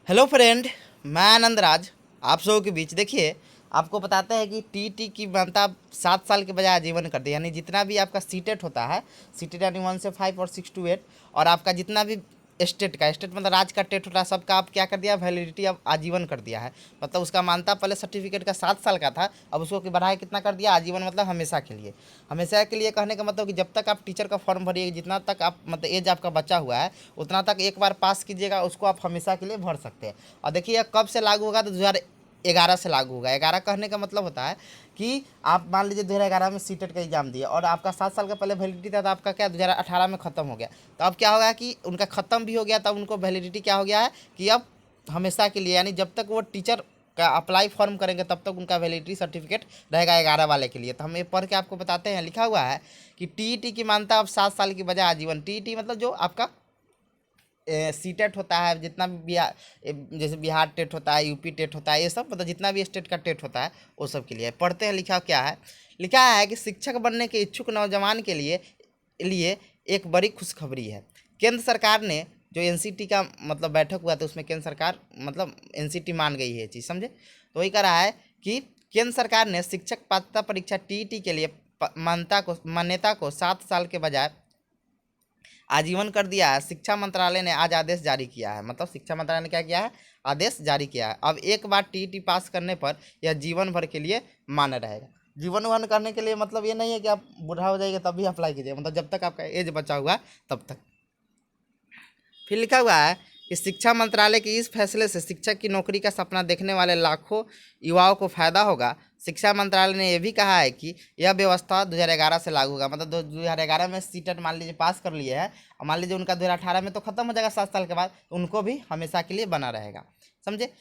Hello friend, मैं आनंदराज आप सबों के बीच। देखिए, आपको बताते हैं कि टीटी की मान्यता 7 साल के बजाय आजीवन कर दी। यानी जितना भी आपका सीटेट होता है, सीटेट यानी 1 से 5 और 6 to 8, और आपका जितना भी स्टेट मतलब राज्य का टेट होता है, सबका आप क्या कर दिया, वैलिडिटी अब आजीवन कर दिया है। मतलब उसका मान्यता पहले सर्टिफिकेट का 7 साल का था, अब उसको बढ़ाया कितना कर दिया, आजीवन, मतलब हमेशा के लिए। हमेशा के लिए कहने का मतलब कि जब तक आप टीचर का फॉर्म भरिए, जितना तक आप मतलब एज आपका बचा हुआ है, उतना तक एक बार पास कीजिएगा, उसको आप हमेशा के लिए भर सकते हैं। और देखिए कब से लागू होगा, तो 2011 से लागू होगा। 11 कहने का मतलब होता है कि आप मान लीजिए 2011 में सीटेट का एग्जाम दिया और आपका 7 साल का पहले वैलिडिटी था, तो आपका क्या 2018 में ख़त्म हो गया। तो अब क्या होगा कि उनका ख़त्म भी हो गया, तब उनको वैलिडिटी क्या हो गया है कि अब हमेशा के लिए, यानी जब तक वो टीचर का अप्लाई फॉर्म करेंगे तब तक उनका वैलिडिटी सर्टिफिकेट रहेगा 11 वाले के लिए। तो हम ये पढ़ के आपको बताते हैं, लिखा हुआ है कि टीईटी की मान्यता अब 7 साल की बजाय आजीवन। टीईटी मतलब जो आपका सीटेट होता है, जितना भी बिहार, जैसे बिहार टेट होता है, यूपी टेट होता है, ये सब मतलब जितना भी स्टेट का टेट होता है वो सब के लिए पढ़ते हैं। लिखा क्या है, लिखा है कि शिक्षक बनने के इच्छुक नौजवान के लिए एक बड़ी खुशखबरी है। केंद्र सरकार ने जो एनसीटी का मतलब बैठक हुआ था, उसमें केंद्र सरकार मतलब एनसीटी मान गई है ये चीज़, समझे। तो वही कह रहा है कि केंद्र सरकार ने शिक्षक पात्रता परीक्षा टीईटी के लिए मान्यता को 7 साल के बजाय आजीवन कर दिया है। शिक्षा मंत्रालय ने आज आदेश जारी किया है। मतलब शिक्षा मंत्रालय ने क्या किया है, आदेश जारी किया है। अब एक बार टीईटी पास करने पर यह जीवन भर के लिए मान्य रहेगा। जीवन भर करने के लिए मतलब ये नहीं है कि आप बूढ़ा हो जाएंगे तब भी अप्लाई कीजिए, मतलब जब तक आपका एज बचा हुआ है तब तक। फिर लिखा हुआ है कि शिक्षा मंत्रालय के इस फैसले से शिक्षक की नौकरी का सपना देखने वाले लाखों युवाओं को फायदा होगा। शिक्षा मंत्रालय ने यह भी कहा है कि यह व्यवस्था 2011 से लागू होगा। मतलब 2011 में सीटेट मान लीजिए पास कर लिए है, और मान लीजिए उनका 2018 में तो खत्म हो जाएगा 7 साल के बाद, तो उनको भी हमेशा के लिए बना रहेगा, समझे।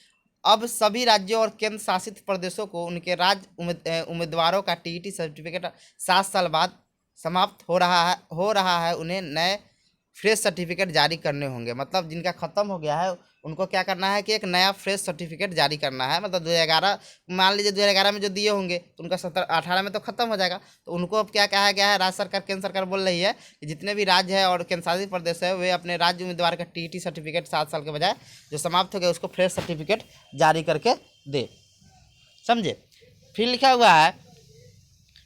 अब सभी राज्यों और केंद्र शासित प्रदेशों को उनके उम्मीदवारों का टीईटी सर्टिफिकेट 7 साल बाद समाप्त हो रहा है उन्हें नए फ्रेश सर्टिफिकेट जारी करने होंगे। मतलब जिनका ख़त्म हो गया है उनको क्या करना है कि एक नया फ्रेश सर्टिफिकेट जारी करना है। मतलब 2011, मान लीजिए 2011 में जो दिए होंगे तो उनका 17-18 में तो ख़त्म हो जाएगा। तो उनको अब क्या कहा गया है, राज्य सरकार, केंद्र सरकार बोल रही है कि जितने भी राज्य है और केंद्र शासित प्रदेश है, वे अपने राज्य उम्मीदवार का टीईटी सर्टिफिकेट 7 साल के बजाय जो समाप्त हो गया उसको फ्रेश सर्टिफिकेट जारी करके दे, समझे। फिर लिखा हुआ है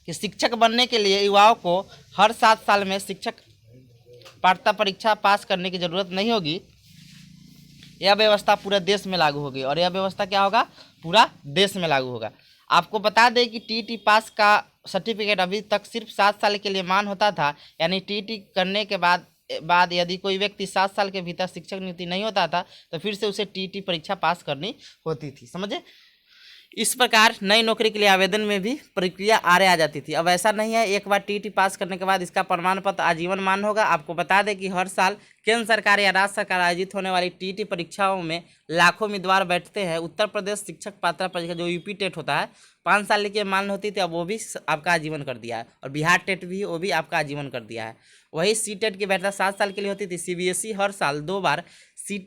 कि शिक्षक बनने के लिए युवाओं को हर 7 साल में शिक्षक पात्रता परीक्षा पास करने की ज़रूरत नहीं होगी। यह व्यवस्था पूरे देश में लागू होगी, और यह व्यवस्था क्या होगा, पूरा देश में लागू होगा। आपको बता दें कि टीईटी पास का सर्टिफिकेट अभी तक सिर्फ 7 साल के लिए मान होता था। यानी टीईटी करने के बाद यदि कोई व्यक्ति 7 साल के भीतर शिक्षक नियुक्ति नहीं होता था तो फिर से उसे टीईटी परीक्षा पास करनी होती थी, समझे। इस प्रकार नई नौकरी के लिए आवेदन में भी प्रक्रिया आगे आ जाती थी। अब ऐसा नहीं है, एक बार टीईटी पास करने के बाद इसका प्रमाण पत्र आजीवन मान्य होगा। आपको बता दें कि हर साल केंद्र सरकार या राज्य सरकार आयोजित होने वाली टीईटी परीक्षाओं में लाखों उम्मीदवार बैठते हैं। उत्तर प्रदेश शिक्षक पात्रता परीक्षा जो यूपी टेट होता है 5 साल के मान्य होती थी, अब वो भी आपका आजीवन कर दिया है। और बिहार टेट भी, वो भी आपका आजीवन कर दिया है। वही सी टेट की बैठता 7 साल के लिए होती थी। सीबीएसई हर साल 2 बार सी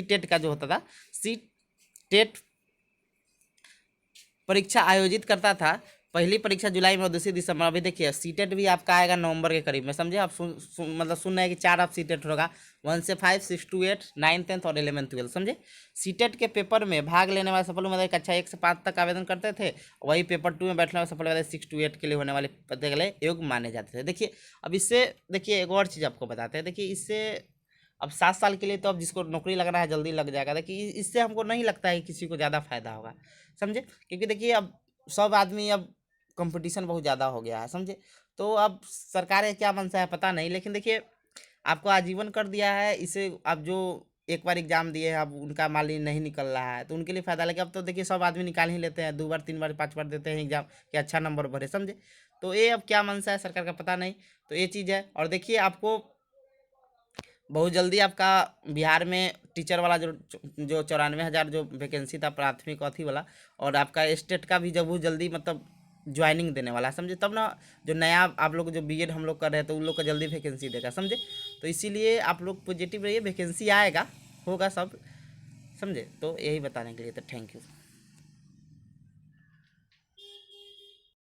टेट का जो होता था, सी टेट परीक्षा आयोजित करता था। पहली परीक्षा जुलाई में और दूसरी दिसंबर। अभी देखिए सीटेट भी आपका आएगा नवंबर के करीब में, समझे। आप मतलब सुन रहे हैं कि 4 आप सीटेट होगा, 1 से 5, 6 to 8, 9, 10 और 11, 12, समझे। सीटेट के पेपर में भाग लेने वाले सफल उम्मीदवार कक्षा 1 से 5 तक आवेदन करते थे। वही पेपर 2 में बैठने वाले सफल उम्मीदवार 6 to 8 के लिए होने वाले पद के लिए योग्य माने जाते थे। देखिए अब इससे, देखिए एक और चीज़ आपको बताते हैं। देखिए इससे अब 7 साल के लिए तो अब जिसको नौकरी लगना है जल्दी लग जाएगा। देखिए इससे हमको नहीं लगता है कि किसी को ज़्यादा फायदा होगा, समझे। क्योंकि देखिए अब सब आदमी, अब कंपटीशन बहुत ज़्यादा हो गया है, समझे। तो अब सरकार का क्या मनसा है पता नहीं, लेकिन देखिए आपको आजीवन कर दिया है। इसे अब जो एक बार एग्जाम दिए हैं, अब उनका मान लीजिए नहीं निकल रहा है तो उनके लिए फ़ायदा। लेकिन अब तो देखिए सब आदमी निकाल ही लेते हैं, 2 बार 3 बार 5 बार देते हैं एग्जाम कि अच्छा नंबर भरे, समझे। तो ये अब क्या मनसा है सरकार का पता नहीं। तो ये चीज़ है। और देखिए आपको बहुत जल्दी आपका बिहार में टीचर वाला जो 94,000 जो वैकेंसी था प्राथमिक अथी वाला, और आपका स्टेट का भी जब बहुत जल्दी मतलब ज्वाइनिंग देने वाला है, समझे। तब ना जो नया आप लोग जो बीएड हम लोग कर रहे हैं तो उन लोग का जल्दी वैकेंसी देगा, समझे। तो इसीलिए आप लोग पॉजिटिव रहिए, वैकेंसी आएगा, होगा सब, समझे। तो यही बताने के लिए, तो थैंक यू।